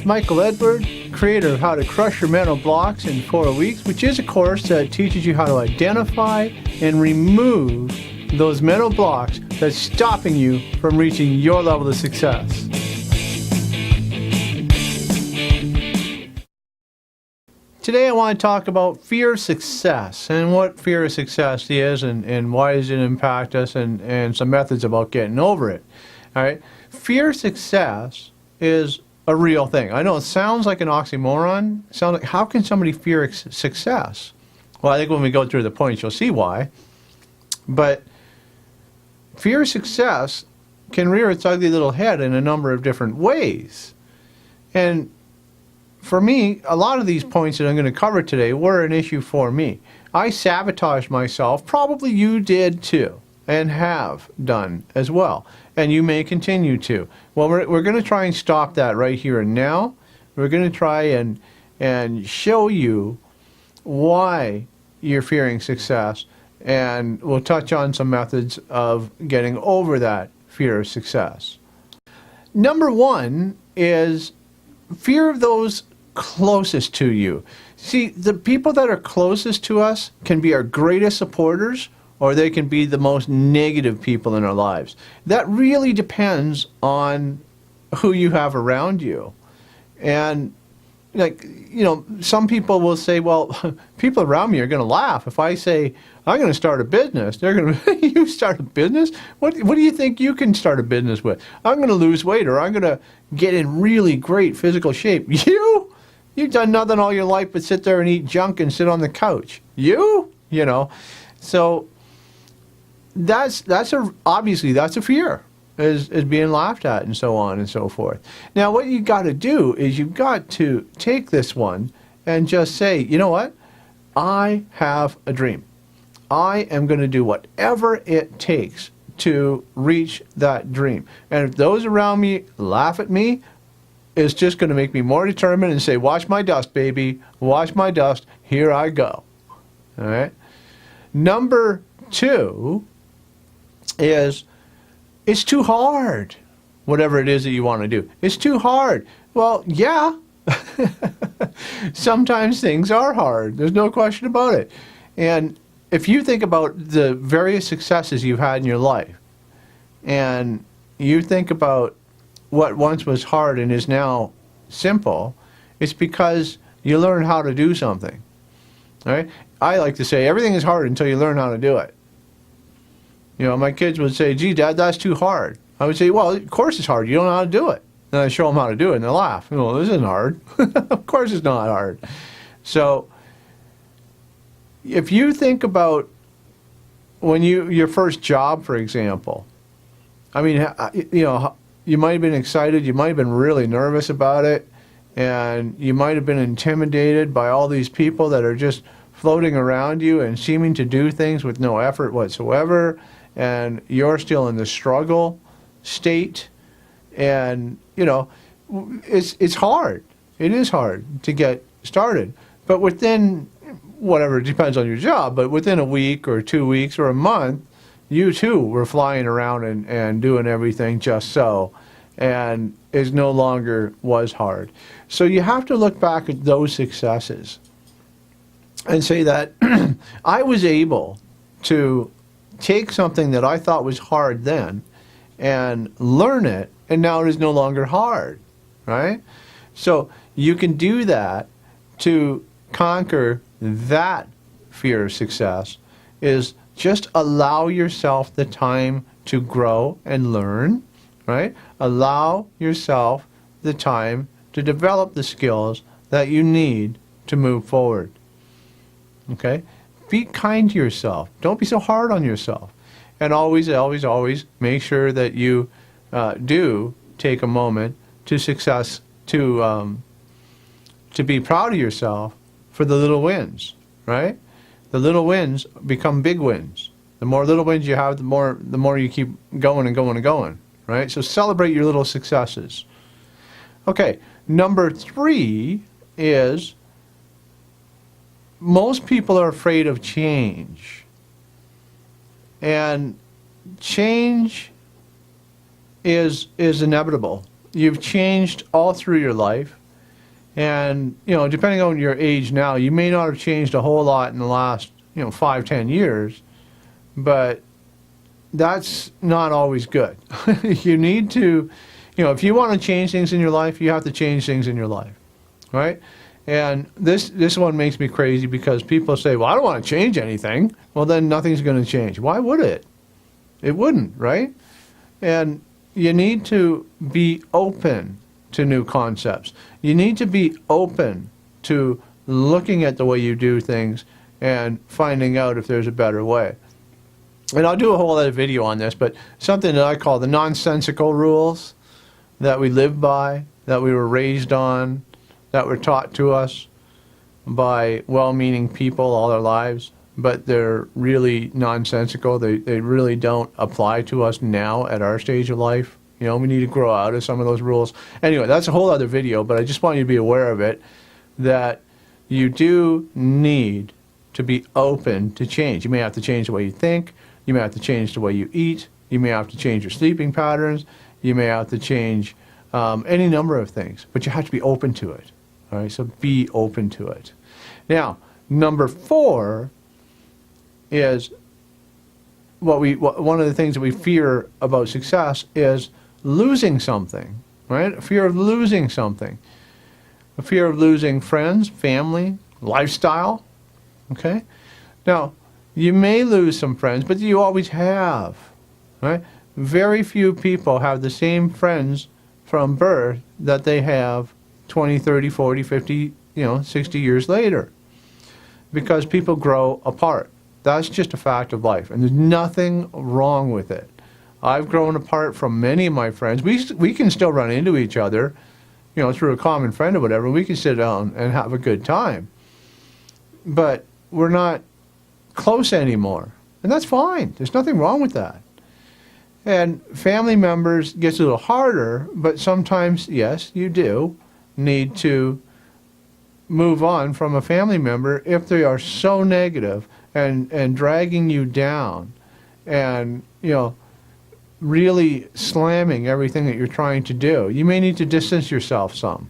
is Michael Edward, creator of How to Crush Your Mental Blocks in 4 Weeks, which is a course that teaches you how to identify and remove those mental blocks that's stopping you from reaching your level of success. Today I want to talk about fear of success and what fear of success is and why does it impact us and some methods about getting over it. All right? Fear of success is a real thing. I know it sounds like an oxymoron. It sounds like, how can somebody fear success? Well, I think when we go through the points, you'll see why. But fear of success can rear its ugly little head in a number of different ways. And for me, a lot of these points that I'm going to cover today were an issue for me. I sabotaged myself. Probably you did too, and have done as well. And you may continue to. Well, we're going to try and stop that right here and now. We're going to try and show you why you're fearing success, and we'll touch on some methods of getting over that fear of success. Number one is fear of those closest to you. See, the people that are closest to us can be our greatest supporters, or they can be the most negative people in our lives. That really depends on who you have around you. And, like, you know, some people will say, well, people around me are going to laugh. If I say, I'm going to start a business, they're going to, you start a business? What do you think you can start a business with? I'm going to lose weight, or I'm going to get in really great physical shape. You've done nothing all your life but sit there and eat junk and sit on the couch. You know, so obviously that's a fear, is being laughed at and so on and so forth. Now what you got to do is you've got to take this one and just say, you know what? I have a dream. I am going to do whatever it takes to reach that dream. And if those around me laugh at me, it's just going to make me more determined and say, watch my dust, baby. Watch my dust. Here I go. All right? Number two is, it's too hard. Whatever it is that you want to do. It's too hard. Well, yeah. Sometimes things are hard. There's no question about it. And if you think about the various successes you've had in your life, and you think about what once was hard and is now simple, it's because you learned how to do something. All right? I like to say everything is hard until you learn how to do it. You know, my kids would say, gee, Dad, that's too hard. I would say, well, of course it's hard. You don't know how to do it. And I show them how to do it, and they laugh. Well, this isn't hard. Of course it's not hard. So if you think about when your first job, for example, I mean, you know, you might have been excited, you might have been really nervous about it, and you might have been intimidated by all these people that are just floating around you and seeming to do things with no effort whatsoever, and you're still in the struggle state. And, you know, it's hard. It is hard to get started. But within, whatever, it depends on your job, but within a week or 2 weeks or a month, you too were flying around and doing everything just so, and it no longer was hard. So you have to look back at those successes and say that I was able to take something that I thought was hard then and learn it, and now it is no longer hard, right? So you can do that to conquer that fear of success, is just allow yourself the time to grow and learn, right? Allow yourself the time to develop the skills that you need to move forward, okay? Be kind to yourself. Don't be so hard on yourself. And always, always, always make sure that you do take a moment to be proud of yourself for the little wins, right? The little wins become big wins. The more little wins you have, the more you keep going and going and going, right? So celebrate your little successes. Okay, number three is, most people are afraid of change. And change is inevitable. You've changed all through your life. And, depending on your age now, you may not have changed a whole lot in the last, 5, 10 years, but that's not always good. You need to, if you want to change things in your life, you have to change things in your life, right? And this one makes me crazy because people say, well, I don't want to change anything. Well, then nothing's going to change. Why would it? It wouldn't, right? And you need to be open to new concepts. You need to be open to looking at the way you do things and finding out if there's a better way. And I'll do a whole other video on this, but something that I call the nonsensical rules that we live by, that we were raised on, that were taught to us by well-meaning people all their lives, but they're really nonsensical. They really don't apply to us now at our stage of life. We need to grow out of some of those rules. Anyway, that's a whole other video, but I just want you to be aware of it, that you do need to be open to change. You may have to change the way you think. You may have to change the way you eat. You may have to change your sleeping patterns. You may have to change any number of things, but you have to be open to it. All right, so be open to it. Now, number 4 is one of the things that we fear about success is losing something, right? A fear of losing something. A fear of losing friends, family, lifestyle, okay? Now, you may lose some friends, but you always have, right? Very few people have the same friends from birth that they have 20, 30, 40, 50, 60 years later, because people grow apart. That's just a fact of life, and there's nothing wrong with it. I've grown apart from many of my friends. We can still run into each other, through a common friend or whatever. We can sit down and have a good time, but we're not close anymore, and that's fine. There's nothing wrong with that. And family members gets a little harder, but sometimes, yes, you do need to move on from a family member if they are so negative and dragging you down and, really slamming everything that you're trying to do. You may need to distance yourself some.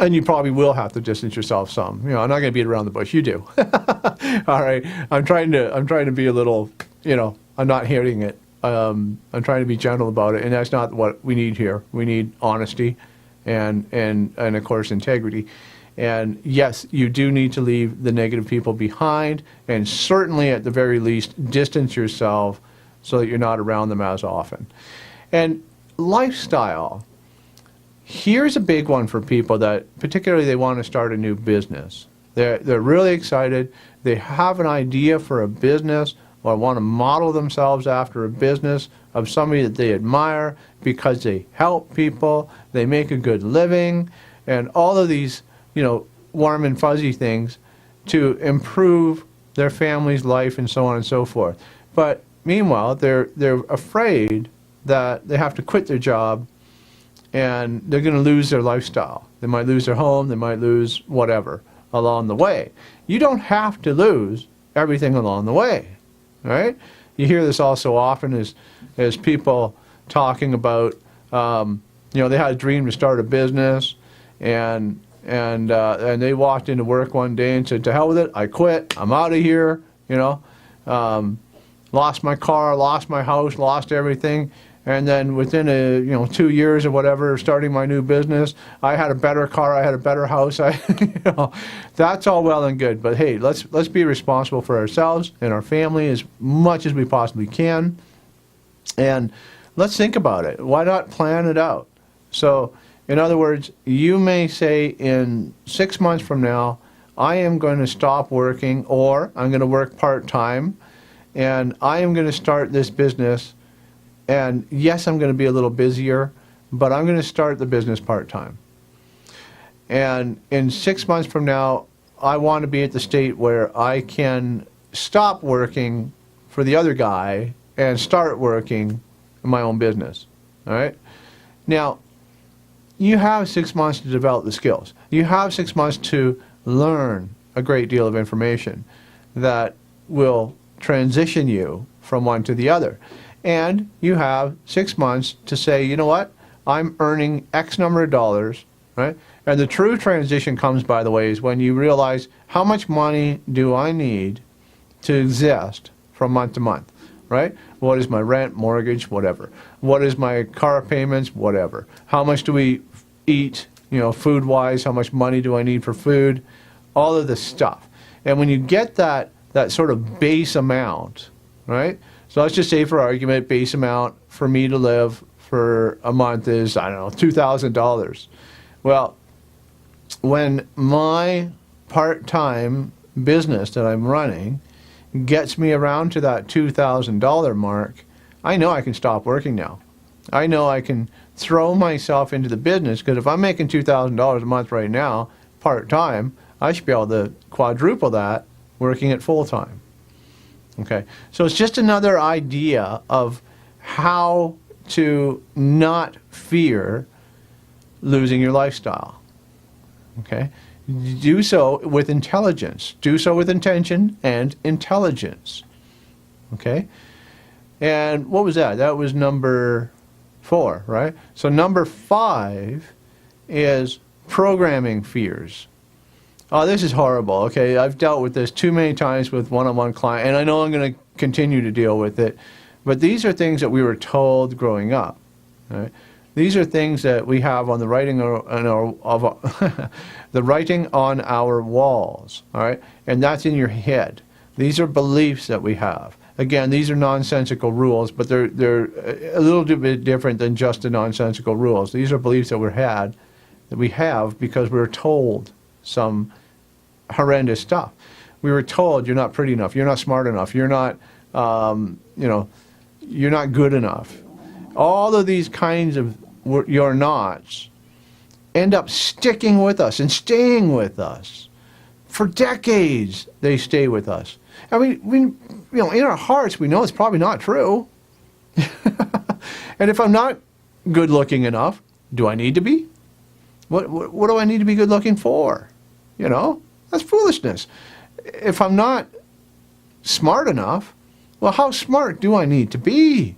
And you probably will have to distance yourself some. I'm not going to beat around the bush. You do. All right. I'm trying to be a little, I'm not hitting it. I'm trying to be gentle about it, and that's not what we need here. We need honesty and of course integrity. And yes, you do need to leave the negative people behind, and certainly at the very least distance yourself so that you're not around them as often. And lifestyle. Here's a big one for people that particularly they want to start a new business. They're really excited. They have an idea for a business or want to model themselves after a business of somebody that they admire because they help people, they make a good living, and all of these, warm and fuzzy things to improve their family's life and so on and so forth. But meanwhile, they're afraid that they have to quit their job and they're going to lose their lifestyle. They might lose their home, they might lose whatever along the way. You don't have to lose everything along the way, right? You hear this also often as people talking about, they had a dream to start a business, and they walked into work one day and said, to hell with it, I quit, I'm out of here, lost my car, lost my house, lost everything. And then within 2 years or whatever, starting my new business, I had a better car, I had a better house. That's all well and good. But hey, let's be responsible for ourselves and our family as much as we possibly can. And let's think about it. Why not plan it out? So, in other words, you may say in 6 months from now, I am going to stop working, or I'm going to work part-time, and I am going to start this business. And yes, I'm going to be a little busier, but I'm going to start the business part-time. And in 6 months from now, I want to be at the state where I can stop working for the other guy and start working in my own business. All right? Now, you have 6 months to develop the skills. You have 6 months to learn a great deal of information that will transition you from one to the other. And you have 6 months to say, you know what, I'm earning X number of dollars, right? And the true transition comes, by the way, is when you realize, how much money do I need to exist from month to month, right? What is my rent, mortgage, whatever? What is my car payments, whatever? How much do we eat, food-wise? How much money do I need for food? All of this stuff. And when you get that sort of base amount, right? So let's just say, for argument, base amount for me to live for a month is, I don't know, $2,000. Well, when my part-time business that I'm running gets me around to that $2,000 mark, I know I can stop working now. I know I can throw myself into the business, because if I'm making $2,000 a month right now, part-time, I should be able to quadruple that working at full-time. Okay, so it's just another idea of how to not fear losing your lifestyle. Okay, do so with intelligence. Do so with intention and intelligence. Okay, and what was that? That was number 4, right? So number 5 is programming fears. Oh, this is horrible. Okay, I've dealt with this too many times with one-on-one clients, and I know I'm going to continue to deal with it. But these are things that we were told growing up. Right? These are things that we have on the writing the writing on our walls. All right, and that's in your head. These are beliefs that we have. Again, these are nonsensical rules, but they're a little bit different than just the nonsensical rules. These are beliefs that we have because we were told some horrendous stuff. We were told, you're not pretty enough, you're not smart enough, you're not, you're not good enough. All of these kinds of you're nots end up sticking with us and staying with us. For decades, they stay with us. I mean, in our hearts, we know it's probably not true. And if I'm not good looking enough, do I need to be? What do I need to be good looking for? That's foolishness. If I'm not smart enough, well, how smart do I need to be?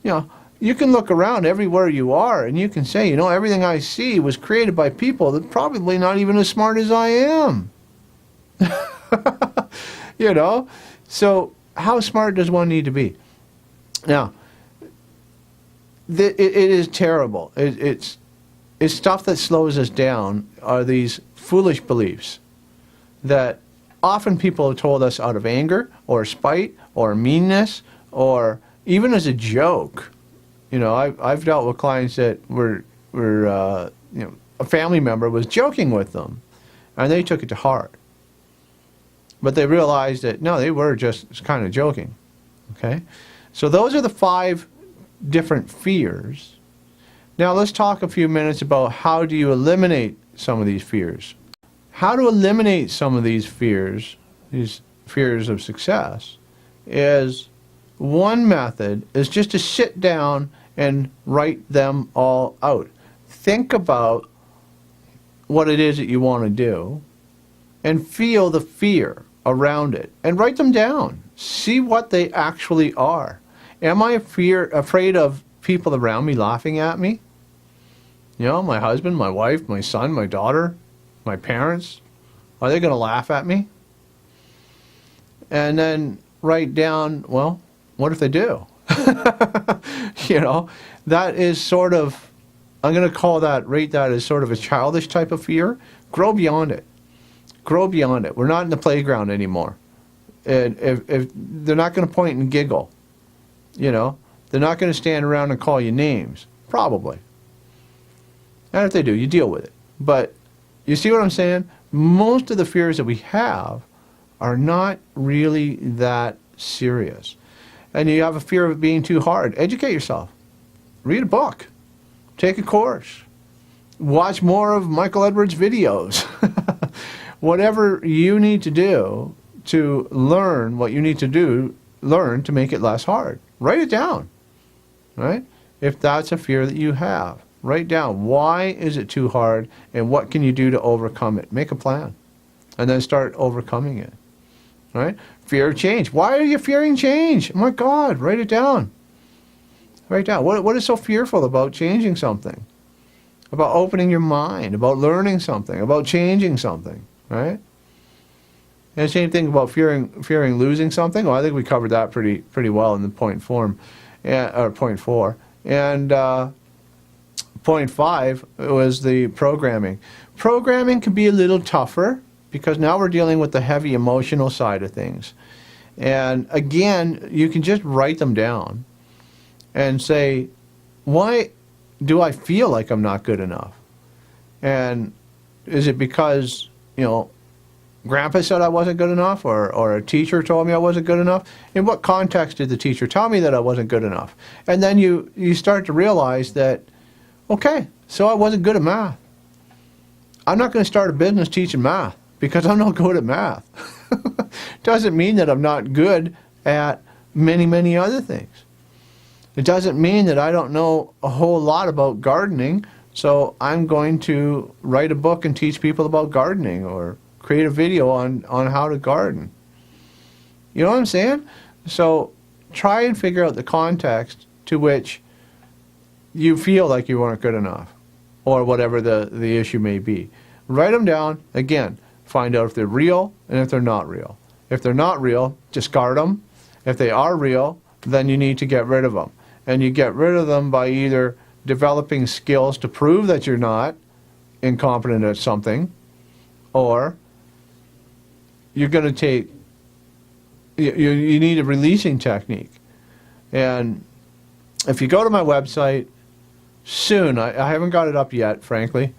You can look around everywhere you are and you can say, everything I see was created by people that probably not even as smart as I am. So how smart does one need to be? Now, it is terrible. It's stuff that slows us down, are these foolish beliefs that often people have told us out of anger or spite or meanness or even as a joke. I've dealt with clients that were a family member was joking with them and they took it to heart. But they realized that, no, they were just kind of joking. Okay? So those are the 5 different fears. Now let's talk a few minutes about how do you eliminate some of these fears. How to eliminate some of these fears of success, is one method is just to sit down and write them all out. Think about what it is that you want to do and feel the fear around it and write them down. See what they actually are. Am I afraid of people around me laughing at me? My husband, my wife, my son, my daughter, my parents. Are they going to laugh at me? And then write down, well, what if they do? That is sort of, I'm going to rate that as sort of a childish type of fear. Grow beyond it. Grow beyond it. We're not in the playground anymore. And if they're not going to point and giggle, they're not going to stand around and call you names. Probably. And if they do, you deal with it. But you see what I'm saying? Most of the fears that we have are not really that serious. And you have a fear of it being too hard. Educate yourself. Read a book. Take a course. Watch more of Michael Edward's videos. Whatever you need to do to learn what you need to learn to make it less hard. Write it down. Right? If that's a fear that you have. Write down, why is it too hard and what can you do to overcome it? Make a plan and then start overcoming it. Right? Fear of change. Why are you fearing change? Oh my God, write it down. Write it down. What is so fearful about changing something? about opening your mind, about learning something, about changing something, right? And the same thing about fearing losing something. Well, I think we covered that pretty well in the point form, or point 4. And point 5 was the programming. Programming can be a little tougher because now we're dealing with the heavy emotional side of things. And again, you can just write them down and say, why do I feel like I'm not good enough? And is it because, Grandpa said I wasn't good enough, or a teacher told me I wasn't good enough? In what context did the teacher tell me that I wasn't good enough? And then you start to realize that, okay, so I wasn't good at math. I'm not going to start a business teaching math because I'm not good at math. Doesn't mean that I'm not good at many, many other things. It doesn't mean that I don't know a whole lot about gardening, so I'm going to write a book and teach people about gardening, or create a video on how to garden. You know what I'm saying? So try and figure out the context to which you feel like you weren't good enough, or whatever the issue may be. Write them down. Again, find out if they're real and if they're not real. If they're not real, discard them. If they are real, then you need to get rid of them. And you get rid of them by either developing skills to prove that you're not incompetent at something, or you're going to take, you need a releasing technique. And if you go to my website soon, I haven't got it up yet, frankly,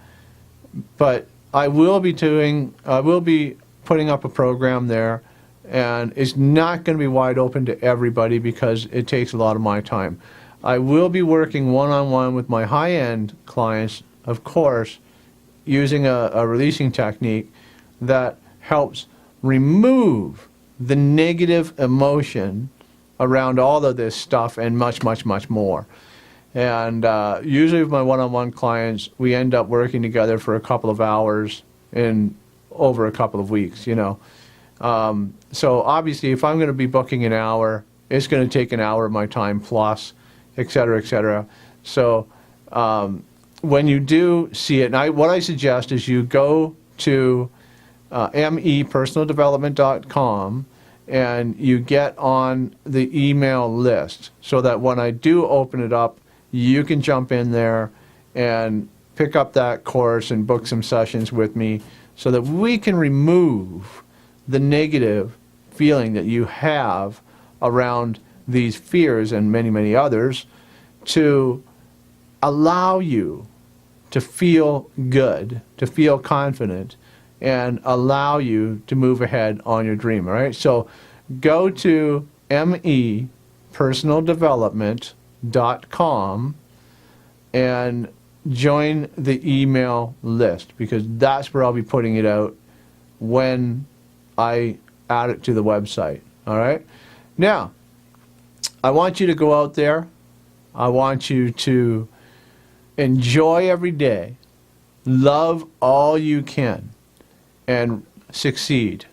but I will be putting up a program there, and it's not going to be wide open to everybody because it takes a lot of my time. I will be working one-on-one with my high-end clients, of course, using a releasing technique that helps remove the negative emotion around all of this stuff and much, much, much more. And usually with my one-on-one clients, we end up working together for a couple of hours in over a couple of weeks, So obviously, if I'm going to be booking an hour, it's going to take an hour of my time plus, et cetera, et cetera. So when you do see it, and what I suggest is you go to mepersonaldevelopment.com and you get on the email list so that when I do open it up, you can jump in there and pick up that course and book some sessions with me so that we can remove the negative feeling that you have around these fears and many, many others, to allow you to feel good, to feel confident, and allow you to move ahead on your dream. All right, so go to mepersonaldevelopment.com and join the email list, because that's where I'll be putting it out when I add it to the website. All right, now I want you to go out there. I want you to enjoy every day, love all you can, and succeed.